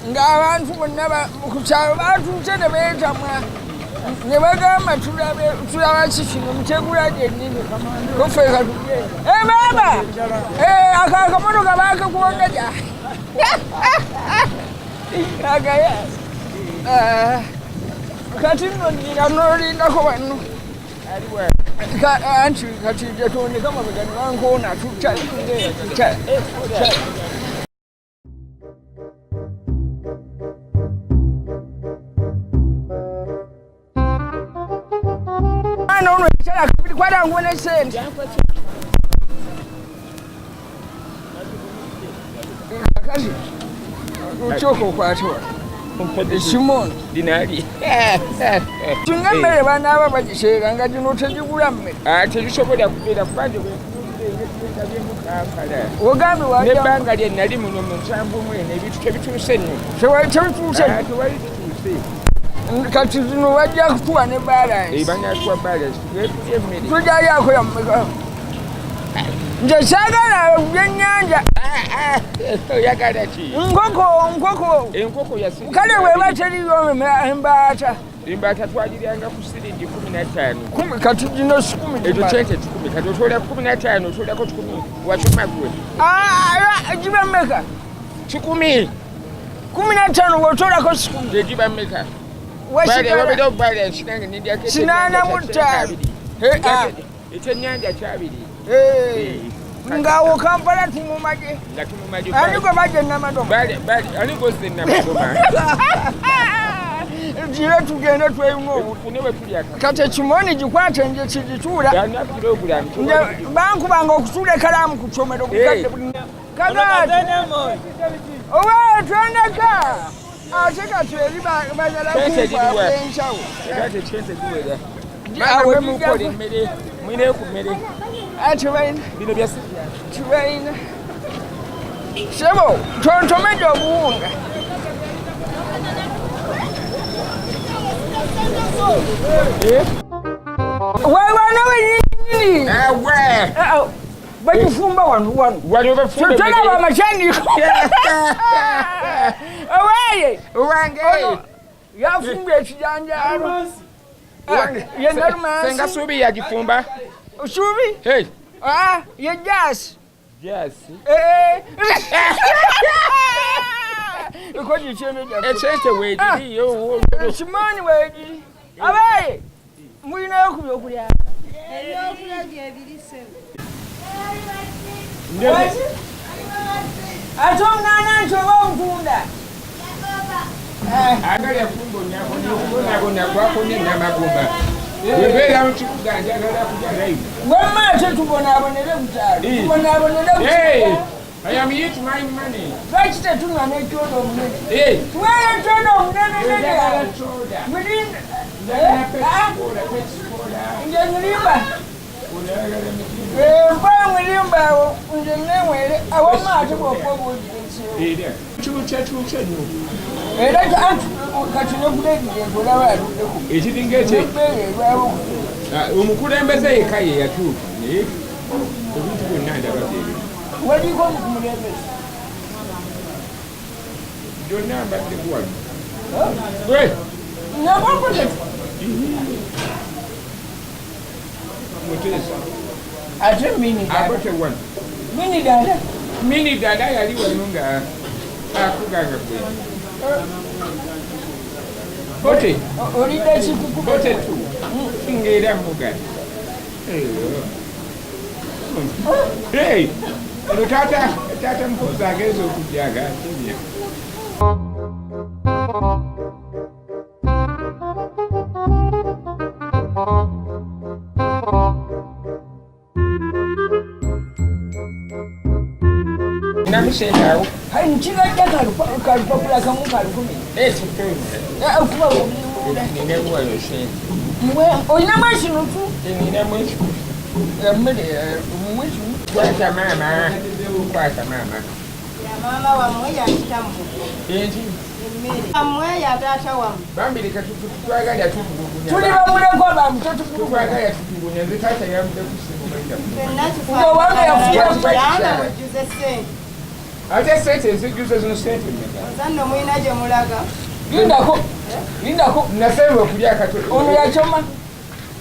Ngabantu bonna kukyalo batuuse ne beetamwa ne bagamba tulaba kifino mukyegula gyennyini kofeeka tugende baba akamotoka baakakuwonga gya agaya kati nno nnyina n'olindako banno anti kati gyetondeka mabega ne bankoona tutta ono ekyala kabiri kwalanguwa ne sente kati okyoka okwatwa Simon dinari tunga mmere banaaba bagiseera nga gino tegigula mmere tegisobola kubeera kubanje ogambe nebbanga lye nali muno mu 71 ebintu tebituuse nno tebituuse kati zino bajja kutuwa ne balansi banatuwa balansi emmere tujalyako yammeka nze saagala byennyanja oyagala ki enkoko kale bweba teriyo embaata embaata twagiryanga ku siringi 15 kati gino 10 ekyo kyente 10 kati otoola 15 otoolako 10 wasomagwe giba mmeka 10 15 wotoolako 10 egiba mmeka wabera obalansi nange nindyako 85 ekyennyanja kyabiri ngawo Kampala tumumaje ani gwe baje namadoma ani gozze namadoma jire tugende tweyungo kati kimoni gikwate nje kigituula bankubanga okutuula ekalamu ku kyomero bukadde owe twendeka ate kati eri banyala kuencawo awe mukola emmere mwine ku mmere tubaina bino bya tubaina sebo tontomeje obuwunga wewana wenyini bagifumba wanu tolaba amacandiko oweye owange yafumbye ekijanjalo senga subi yagifumba subi ye jasi ikoji chemeja echete wedi yo simani wedi abaye mwina yokulya okulya atomnana ntoba omutunda agalya fumbo nyabona gwako n'amagumba webeera mukibuga njagala kujya live wemmaate tubonaabonere bukyalo tubonaabonere I am here to my money. Lwaki tetunywa n'ekyodo omunene tuweeyo ekyodo omunene nje mulimba mpa mulimba awo nje nemwere awamaate bwokuba bwogirensio era kati nokulegirembe olaba aluddeku ekiringa ekyo omukulembeze yeka ye yatuuka naye ebintu byonna ndababyebi waliko omukulembeze byonna mbadde kuwano nabakoze muteesa ate mini akote wano mini dada yali wano nga akuganga kwe bote olidde ekikuku bote tu ng'era mugati ono taata mpozi agenza okujjaga atebya namusendawo nkigajja kalupapula kamu kalukumi okuba ninamuwayo sente olinamu ekinutu ninamu ekinutu emmere omumwekimu kwata maama mama wamwe yakitamu enti wamwe yatata wamwe bambiri katutwagala tutulugunya tuli bamuleko abantu tetutulugunya tutwagala tutulugunya nze taata yamudde kusimu maita fenna Owange yafuya tufaana mujuze sente Ate sente ezijuzo zino sente mmeka? Sanno muyina gye mulaga. Lindako. Nasema okulya akatono. Ono yachoma.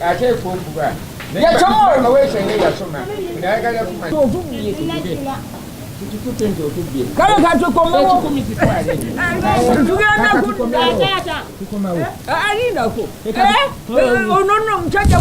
Ate ekw'okuba. Yachoma. Weesenge yachoma. Nayagala kumanya. Otubbiye tukitutte nti otubbiye. Kale katukomewo. Tugenda tukomewo. Lindako. Ono nno omusajja